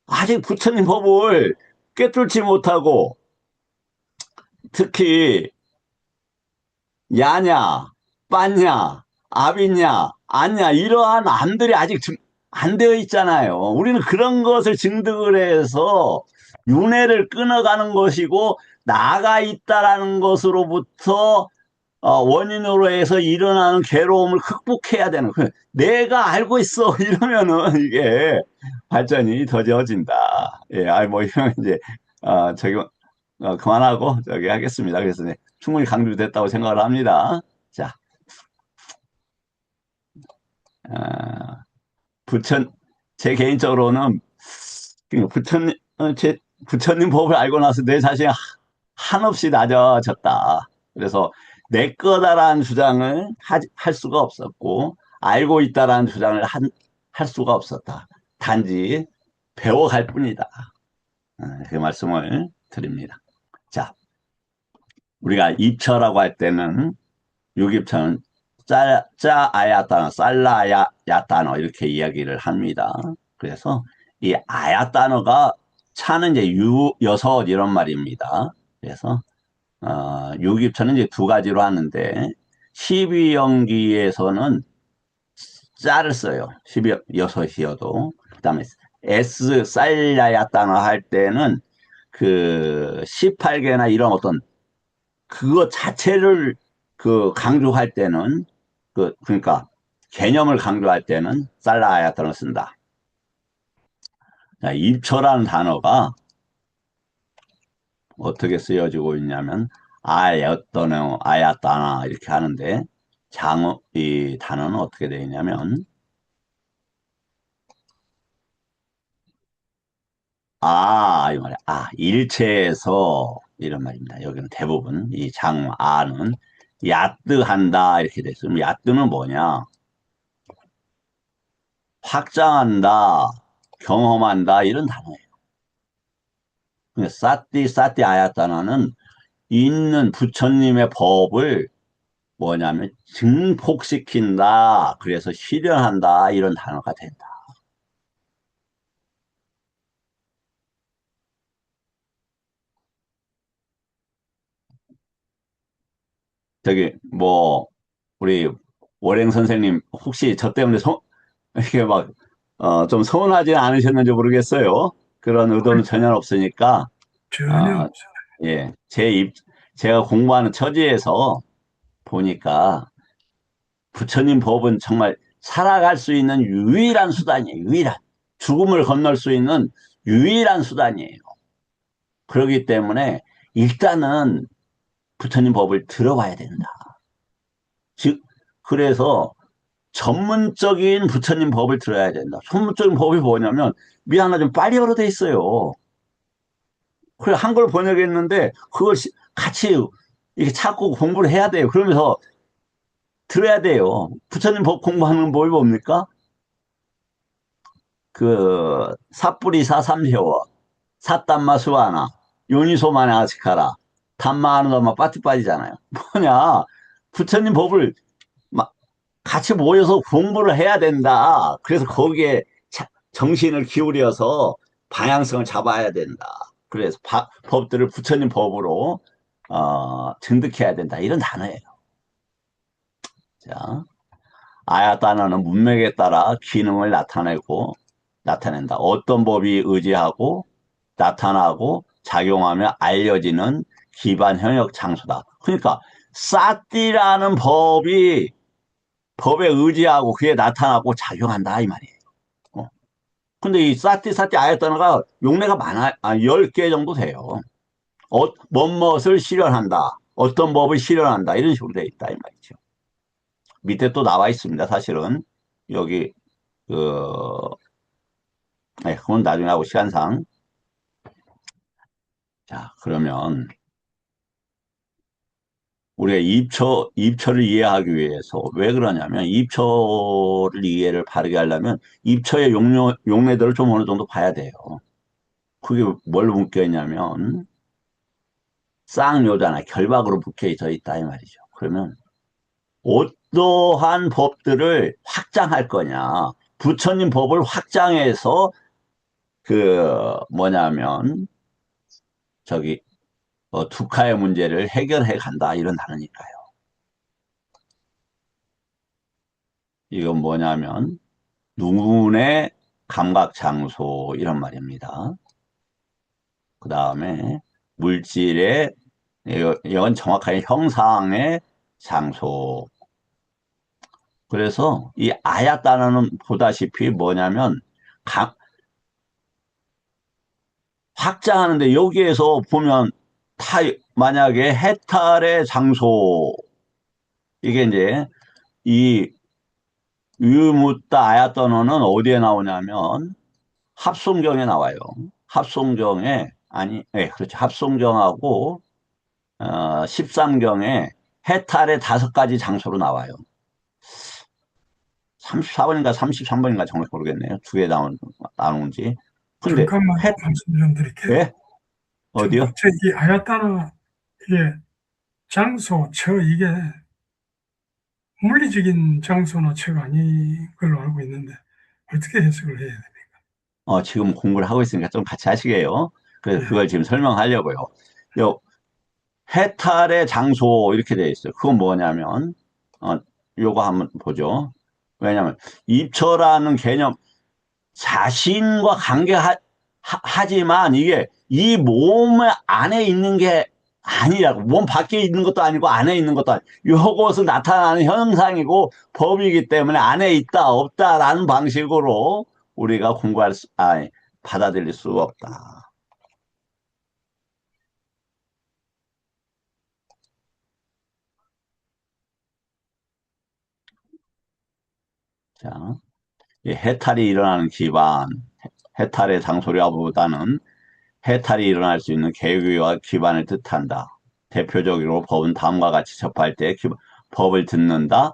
Speaker 1: 아직 부처님 법을 꿰뚫지 못하고 특히 야냐, 빠냐, 아비냐, 아냐 이러한 암들이 아직 안 되어 있잖아요. 우리는 그런 것을 증득을 해서 윤회를 끊어가는 것이고 나가 있다라는 것으로부터 원인으로 해서 일어나는 괴로움을 극복해야 되는 거예요. 내가 알고 있어 이러면은 이게 발전이 더뎌진다. 예, 뭐 이런 이제 저기 그만하고 저기 하겠습니다. 그래서 네, 충분히 강조됐다고 생각을 합니다. 자, 어, 부처 제 개인적으로는 그 부처님 법을 알고 나서 내 자신이 한없이 낮아졌다. 그래서 내 거다라는 주장을 할 수가 없었고 알고 있다라는 주장을 할 수가 없었다. 단지 배워갈 뿐이다. 그 말씀을 드립니다. 자, 우리가 입처라고 할 때는 유깁처는 아야따너, 쌀라야따너 이렇게 이야기를 합니다. 그래서 이 아야따너가 차는 이제 여섯 이런 말입니다. 그래서 유깁처는 이제 두 가지로 하는데 12연기에서는 짤을 써요. 12여섯이어도 그다음에 쌀라야따너 할 때는 그 18개나 이런 어떤 그거 자체를 강조할 때는 그러니까 개념을 강조할 때는 살라아야타를 쓴다. 자, 입처라는 단어가 어떻게 쓰여지고 있냐면 아야따나 이렇게 하는데 이 단어는 어떻게 되어 있냐면, 이 말이야. 일체에서, 이런 말입니다. 여기는 대부분, 이 아는, 야뜨한다, 이렇게 돼 있어요. 그럼 야뜨는 뭐냐? 확장한다, 경험한다, 이런 단어예요. 근데 사띠 아야따나는 있는 부처님의 법을 뭐냐면 증폭시킨다. 그래서 실현한다. 이런 단어가 된다. 저기 뭐 우리 월행 선생님 혹시 저 때문에 이렇게 막 좀 서운하지 않으셨는지 모르겠어요. 그런 의도는 전혀 없으니까
Speaker 2: 전혀
Speaker 1: 어, 예, 제가 공부하는 처지에서 보니까 부처님 법은 정말 살아갈 수 있는 유일한 수단이에요. 유일한. 죽음을 건널 수 있는 유일한 수단이에요. 그렇기 때문에 일단은 부처님 법을 들어봐야 된다. 즉, 그래서 전문적인 부처님 법을 들어야 된다. 전문적인 법이 뭐냐면, 미안하지만 빨리어로 돼 있어요. 그래, 한글 번역했는데, 그걸 같이 이렇게 찾고 공부를 해야 돼요. 그러면서 들어야 돼요. 부처님 법 공부하는 법이 뭡니까? 사뿌리사 삼세워, 사땀마 수아나, 요니소마네 아스카라, 담마하는도마 빠뜨빠지잖아요. 뭐냐, 부처님 법을 같이 모여서 공부를 해야 된다. 그래서 거기에 정신을 기울여서 방향성을 잡아야 된다. 그래서 법들을 부처님 법으로 증득해야 된다. 이런 단어예요. 자, 아야 단어는 문맥에 따라 기능을 나타낸다. 어떤 법이 의지하고 나타나고 작용하며 알려지는 기반 현역 장소다. 그러니까 사띠라는 법에 의지하고 그게 나타나고 작용한다 이 말이에요. 근데 이 사띠 아야 단어가 용례가 많아, 10개 정도 돼요. 무엇을 실현한다. 어떤 법을 실현한다. 이런 식으로 돼 있다 이 말이죠. 밑에 또 나와 있습니다. 사실은 여기 그 그건 나중에 하고 시간상. 자, 그러면 우리가 입처를 이해하기 위해서 왜 그러냐면 입처를 이해를 바르게 하려면 입처의 용례들을 좀 어느 정도 봐야 돼요. 그게 뭘로 묶여 있냐면 쌍요자나 결박으로 묶여 있다 이 말이죠. 그러면 어떠한 법들을 확장할 거냐? 부처님 법을 확장해서 뭐냐면 저기 두카의 문제를 해결해 간다 이런 단어니까요. 이건 뭐냐면 눈의 감각 장소 이런 말입니다. 그 다음에 물질의 이건 정확하게 형상의 장소. 그래서 이 아야 단어는 보다시피 뭐냐면 확장하는데 여기에서 보면 만약에 해탈의 장소 이게 이제 이 유무따 아야 단어는 어디에 나오냐면 합송경에 나와요. 합송경에 그렇죠. 합송경하고 13경에 해탈의 5가지 장소로 나와요. 34번인가 33번인가 정확히 모르겠네요. 두 개 나오는지. 근데
Speaker 2: 잠깐만 말씀 좀 드릴게요.
Speaker 1: 예?
Speaker 2: 첫
Speaker 1: 어디요?
Speaker 2: 번째 이 아야따나 이게 장소, 이게 물리적인 장소나 처가 아닌 걸로 알고 있는데 어떻게 해석을 해야 됩니까?
Speaker 1: 지금 공부를 하고 있으니까 좀 같이 하시게요. 그래서
Speaker 2: 예,
Speaker 1: 그걸 지금 설명하려고요. 요 해탈의 장소 이렇게 되어 있어요. 그건 뭐냐면 요거 한번 보죠. 왜냐하면 입처라는 개념 자신과 관계하지만 이게 이 몸 안에 있는 게 아니라고 몸 밖에 있는 것도 아니고 안에 있는 것도 아니고 요것은 나타나는 현상이고 법이기 때문에 안에 있다 없다라는 방식으로 우리가 받아들일 수 없다. 자, 이 해탈이 일어나는 기반, 해탈의 장소라보다는 해탈이 일어날 수 있는 계기와 기반을 뜻한다. 대표적으로 법은 다음과 같이 접할 때 법을 듣는다.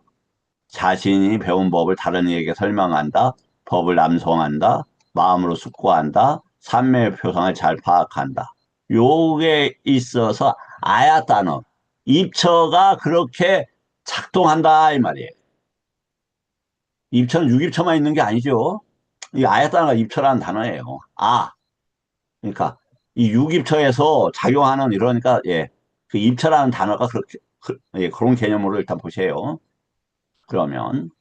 Speaker 1: 자신이 배운 법을 다른 이에게 설명한다. 법을 남송한다. 마음으로 숙고한다. 삶의 표상을 잘 파악한다. 요게 있어서 아야 단어, 입처가 그렇게 작동한다 이 말이에요. 입처는 6입처만 있는 게 아니죠. 이 아야 단어가 입처라는 단어예요. 그러니까 이 6입처에서 작용하는 이러니까 예, 그 입처라는 단어가 그렇게 예, 그런 개념으로 일단 보세요. 그러면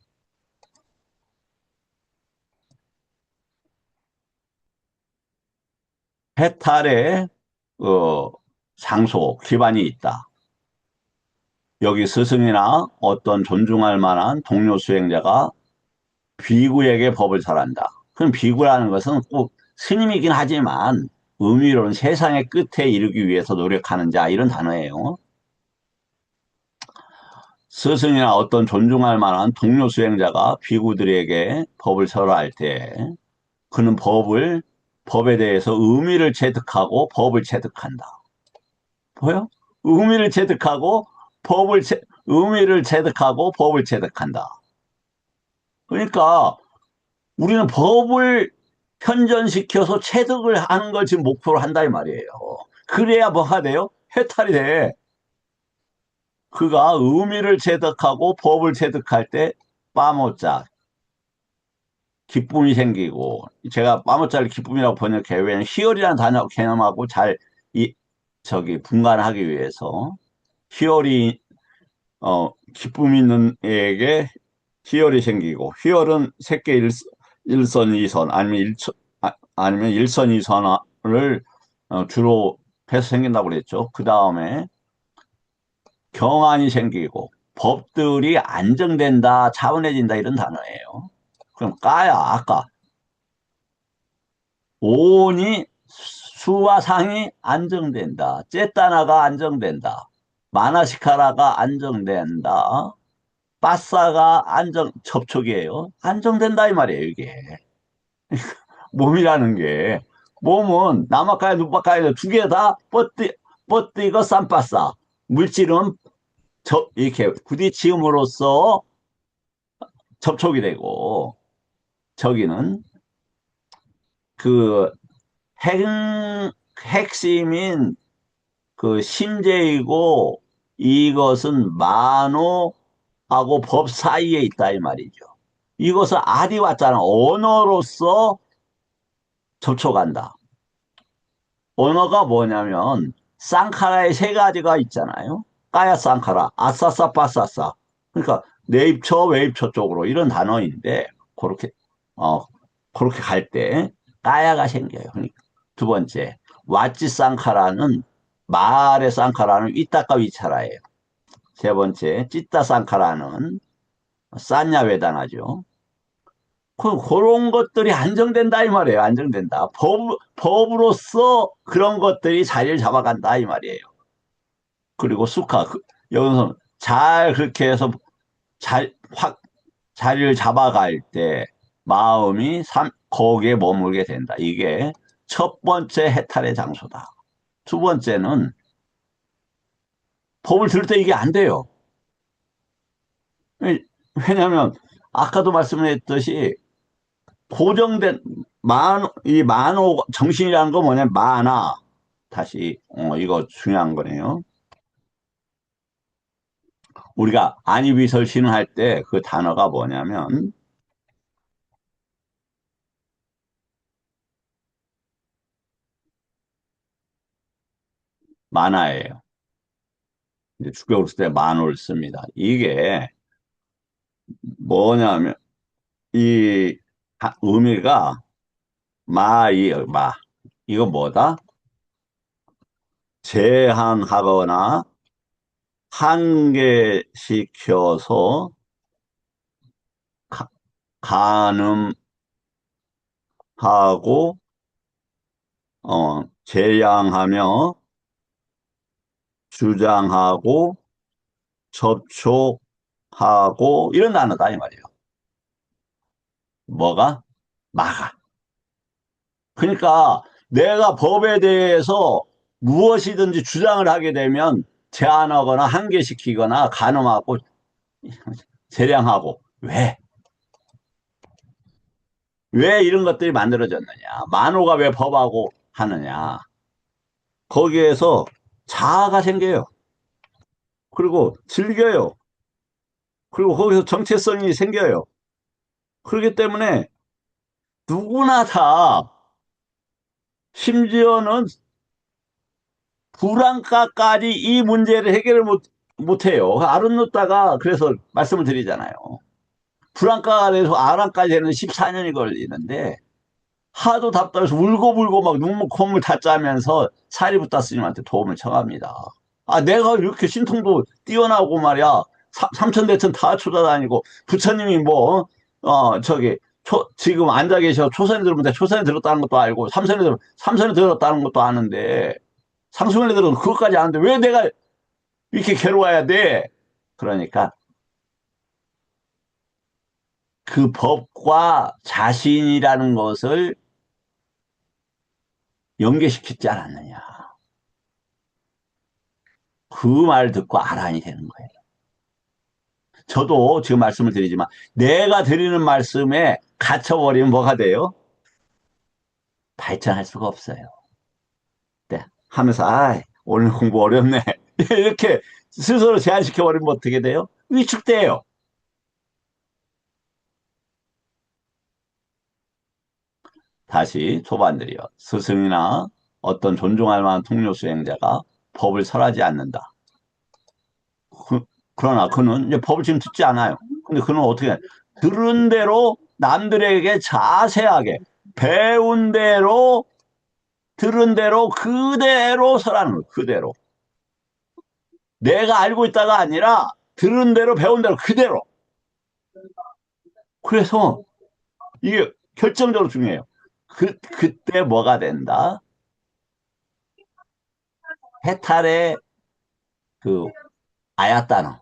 Speaker 1: 해탈의 장소, 기반이 있다. 여기 스승이나 어떤 존중할 만한 동료 수행자가 비구에게 법을 설한다. 그럼 비구라는 것은 꼭 스님이긴 하지만 의미로는 세상의 끝에 이르기 위해서 노력하는 자 이런 단어예요. 스승이나 어떤 존중할 만한 동료 수행자가 비구들에게 법을 설할 때 그는 법에 대해서 의미를 체득하고 법을 체득한다. 보여? 의미를 체득하고 의미를 체득하고 법을 체득한다. 그러니까 우리는 법을 편전시켜서 체득을 하는 걸 지금 목표로 한다 이 말이에요. 그래야 뭐가 돼요? 해탈이 돼. 그가 의미를 체득하고 법을 체득할 때 빠모짜 기쁨이 생기고 제가 빠모짜를 기쁨이라고 번역해요. 왜냐하면 희열이라는 단어 개념하고 잘 분간하기 위해서 희열이 기쁨 있는 애에게 희열이 생기고 희열은 새끼 일선 이선 아니면 일선 이선을 주로 해서 생긴다고 그랬죠. 그 다음에 경안이 생기고 법들이 안정된다, 차분해진다 이런 단어예요. 그럼 까야 아까 오온이 수와 상이 안정된다. 째따나가 안정된다. 마나시카라가 안정된다. 빠싸가 접촉이에요. 안정된다 이 말이에요, 이게. 몸이라는 게. 몸은 나막가야 누박가야 두 개 다 뻗디고 쌈빠싸. 물질은 이렇게 부딪힘으로써 접촉이 되고 저기는 그 핵, 핵심인 그 심재이고 이것은 만호하고 법 사이에 있다 이 말이죠. 이것은 아디 왔잖아. 언어로서 접촉한다. 언어가 뭐냐면 쌍카라의 세 가지가 있잖아요. 까야 쌍카라, 아싸싸 빠싸싸. 그러니까 내입처 외입처 쪽으로 이런 단어인데 그렇게 어 그렇게 갈 때 까야가 생겨요. 그러니까 두 번째 왓지 쌍카라는 말의 쌍카라는 위따까 위차라예요. 세 번째 찌따 쌍카라는 산냐 외단하죠. 그런 것들이 안정된다 이 말이에요. 안정된다. 법으로서 그런 것들이 자리를 잡아간다 이 말이에요. 그리고 수카 여기서 잘 그렇게 해서 확 자리를 잡아갈 때 마음이 거기에 머물게 된다. 이게 첫 번째 해탈의 장소다. 두 번째는 법을 들을 때 이게 안 돼요. 왜냐하면 아까도 말씀했듯이 고정된 이 만호 정신이라는 거 뭐냐 만화 다시 이거 중요한 거네요. 우리가 안이비설신을 할 때 그 단어가 뭐냐면 만화예요. 이제 주격으로 쓸 때 만호를 씁니다. 이게 뭐냐면 이 의미가 마 이거 뭐다? 제한하거나 한계시켜서 가, 가늠하고 제양하며 주장하고 접촉하고 이런 단어다 이 말이에요. 뭐가? 막아. 그러니까 내가 법에 대해서 무엇이든지 주장을 하게 되면 제한하거나 한계시키거나 가늠하고 재량하고 왜? 왜 이런 것들이 만들어졌느냐? 만호가 왜 법하고 하느냐? 거기에서 자아가 생겨요. 그리고 즐겨요. 그리고 거기서 정체성이 생겨요. 그렇기 때문에 누구나 다 심지어는 불안가까지 이 문제를 해결을 못해요. 아른누타가 그래서 말씀을 드리잖아요. 불안가가 돼서 아란까지 되는 14년이 걸리는데 하도 답답해서 울고불고 막 눈물 콧물 다 짜면서 사리부타 스님한테 도움을 청합니다. 아, 내가 이렇게 신통도 뛰어나고 말이야. 삼천대천 다 찾아다니고 부처님이 뭐 저기 지금 앉아 계셔 초선에 들으면 초선에 들었다는 것도 알고 삼선에 들었다는 것도 아는데 상승원에 들어도 그것까지 아는데 왜 내가 이렇게 괴로워야 돼? 그러니까 그 법과 자신이라는 것을 연계시키지 않았느냐. 그 말 듣고 아란이 되는 거예요. 저도 지금 말씀을 드리지만 내가 드리는 말씀에 갇혀버리면 뭐가 돼요? 발전할 수가 없어요. 네. 하면서 오늘 공부 어렵네. 이렇게 스스로 제한시켜버리면 어떻게 돼요? 위축돼요. 다시 초반들이요. 스승이나 어떤 존중할 만한 통료 수행자가 법을 설하지 않는다. 그러나 그는 이제 법을 지금 듣지 않아요. 근데 그는 어떻게 해? 들은 대로 남들에게 자세하게 배운 대로 들은 대로 그대로 설하는 거예요. 그대로. 내가 알고 있다가 아니라 들은 대로 배운 대로 그대로. 그래서 이게 결정적으로 중요해요. 그때 뭐가 된다? 해탈의 그 아야따는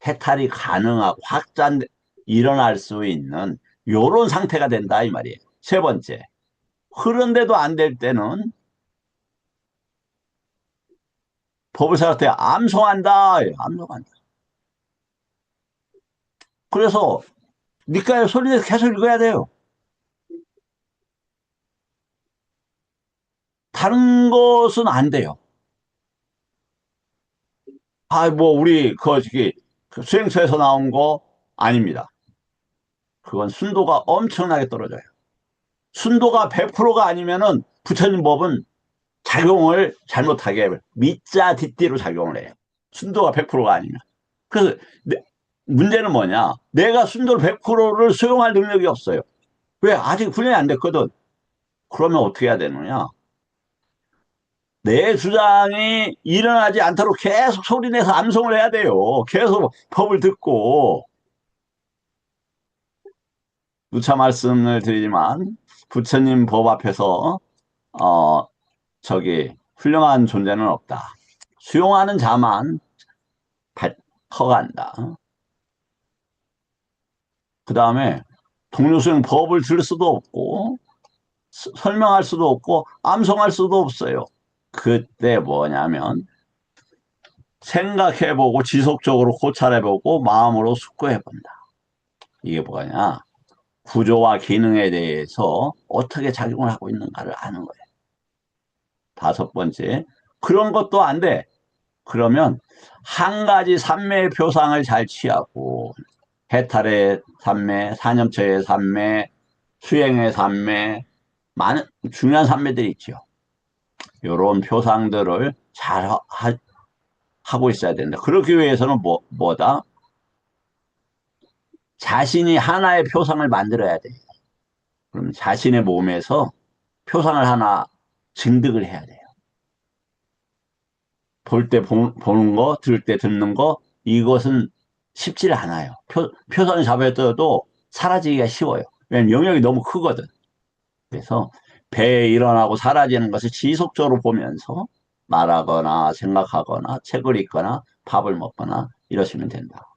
Speaker 1: 해탈이 가능하고 확장 일어날 수 있는 요런 상태가 된다 이 말이에요. 세 번째. 그런데도 안 될 때는 법을 살할 때 암송한다. 암송한다. 그래서 니까의 소리내서 계속 읽어야 돼요. 다른 것은 안 돼요. 뭐 우리 그 수행처에서 나온 거 아닙니다. 그건 순도가 엄청나게 떨어져요. 순도가 100%가 아니면은 부처님 법은 작용을 잘못하게 밑자 뒷뒤로 작용을 해요. 순도가 100%가 아니면. 그래서 문제는 뭐냐? 내가 순도 100%를 수용할 능력이 없어요. 왜? 아직 훈련이 안 됐거든. 그러면 어떻게 해야 되느냐? 내 주장이 일어나지 않도록 계속 소리내서 암송을 해야 돼요. 계속 법을 듣고. 누차 말씀을 드리지만 부처님 법 앞에서 어 훌륭한 존재는 없다. 수용하는 자만 커간다. 그 다음에 동료수행 법을 들을 수도 없고 설명할 수도 없고 암송할 수도 없어요. 그때 뭐냐면 생각해보고 지속적으로 고찰해보고 마음으로 숙고해본다. 이게 뭐냐? 구조와 기능에 대해서 어떻게 작용을 하고 있는가를 아는 거예요. 다섯 번째, 그런 것도 안 돼. 그러면 한 가지 삼매의 표상을 잘 취하고 해탈의 삼매, 사념처의 삼매, 수행의 삼매, 많은 중요한 삼매들이 있죠. 이런 표상들을 잘 하고 있어야 된다. 그러기 위해서는 뭐다? 자신이 하나의 표상을 만들어야 돼. 그럼 자신의 몸에서 표상을 하나 증득을 해야 돼요. 볼 때 보는 거, 들을 때 듣는 거, 이것은 쉽지 않아요. 표상을 잡아도 사라지기가 쉬워요. 왜냐면 영역이 너무 크거든. 그래서 배에 일어나고 사라지는 것을 지속적으로 보면서 말하거나 생각하거나 책을 읽거나 밥을 먹거나 이러시면 된다.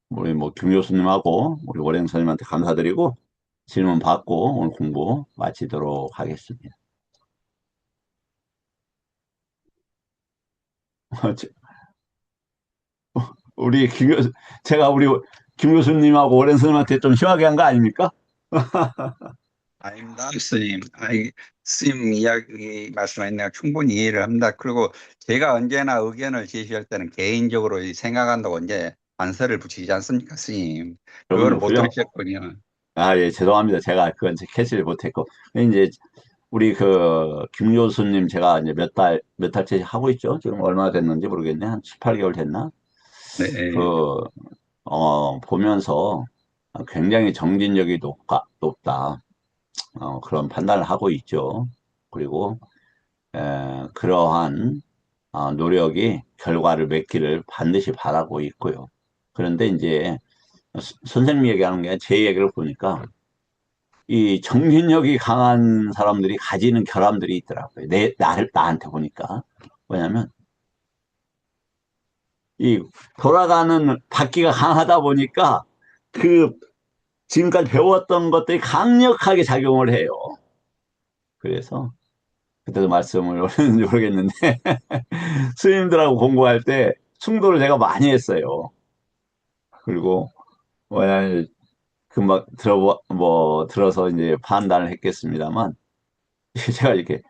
Speaker 1: 우리 뭐 김 교수님하고 우리 오랭 선생님한테 감사드리고 질문 받고 오늘 공부 마치도록 하겠습니다. 우리 제가 우리 김 교수님하고 오랭 선생님한테 좀 심하게 한 거 아닙니까?
Speaker 3: 아닙니다, 스님. 스님 이야기 말씀하신 내가 충분히 이해를 합니다. 그리고 제가 언제나 의견을 제시할 때는 개인적으로 생각한다고 이제 반서를 붙이지 않습니까, 스님? 그걸
Speaker 1: 그럼요,
Speaker 3: 못
Speaker 1: 훌륭.
Speaker 3: 들으셨군요.
Speaker 1: 아, 예, 죄송합니다. 제가 그건 캐치를 못했고. 이제 우리 김 교수님 제가 이제 몇 달째 하고 있죠. 지금 얼마나 됐는지 모르겠네. 한 7, 8개월 됐나?
Speaker 3: 네.
Speaker 1: 그, 보면서 굉장히 정진력이 높다. 그런 판단을 하고 있죠. 그리고, 그러한 노력이 결과를 맺기를 반드시 바라고 있고요. 그런데 이제 선생님 얘기하는 게 제 얘기를 보니까 이 정신력이 강한 사람들이 가지는 결함들이 있더라고요. 나한테 보니까. 뭐냐면, 이 돌아가는 바퀴가 강하다 보니까 그 지금까지 배웠던 것들이 강력하게 작용을 해요. 그래서 그때도 말씀을 하셨는지 모르겠는데 스님들하고 공부할 때 충돌을 제가 많이 했어요. 그리고 뭐냐 금방 들어서 이제 판단을 했겠습니다만 제가 이렇게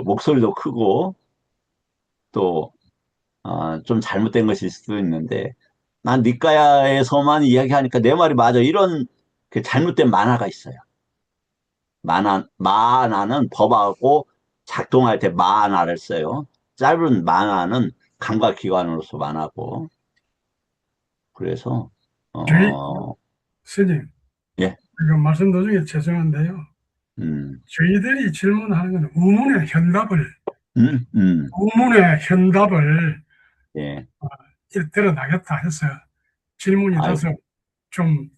Speaker 1: 목소리도 크고 또 좀 잘못된 것일 수도 있는데 난 니까야에서만 이야기하니까 내 말이 맞아. 이런 그 잘못된 만화가 있어요. 만화는 법하고 작동할 때 만화를 써요. 짧은 만화는 감각기관으로서 만화고. 그래서,
Speaker 2: 저희
Speaker 1: 어,
Speaker 2: 스님,
Speaker 1: 예,
Speaker 2: 이거 말씀 도중에 죄송한데요.
Speaker 1: 음,
Speaker 2: 저희들이 질문하는 건
Speaker 1: 음, 음,
Speaker 2: 의문의 현답을
Speaker 1: 예,
Speaker 2: 드러나겠다 해서 질문이
Speaker 1: 아이고,
Speaker 2: 다소 좀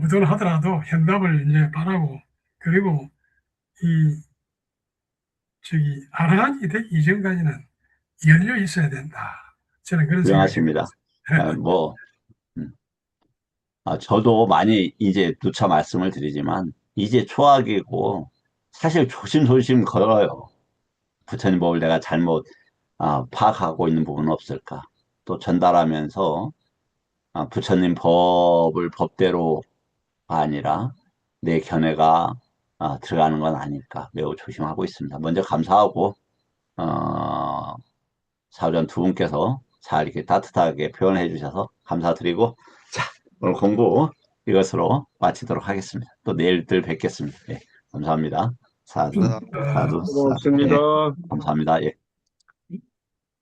Speaker 2: 우둔하더라도 현답을 이제 바라고, 그리고 이 아르한이 되기 이전까지는 열려 있어야 된다. 저는 그런 생각이
Speaker 1: 훌륭하십니다. 뭐, 음, 저도 많이 이제 누차 말씀을 드리지만, 이제 초학이고, 사실 조심조심 걸어요. 부처님 법을 내가 잘못 파악하고 있는 부분은 없을까. 또 전달하면서 부처님 법을 법대로가 아니라 내 견해가 들어가는 건 아닐까 매우 조심하고 있습니다. 먼저 감사하고 어, 사전 두 분께서 잘 이렇게 따뜻하게 표현해 주셔서 감사드리고 자 오늘 공부 이것으로 마치도록 하겠습니다. 또 내일들 뵙겠습니다. 예, 감사합니다. 사두
Speaker 2: 있습니다.
Speaker 1: 사두 사두 예,
Speaker 4: 고맙습니다.
Speaker 1: 감사합니다. 예.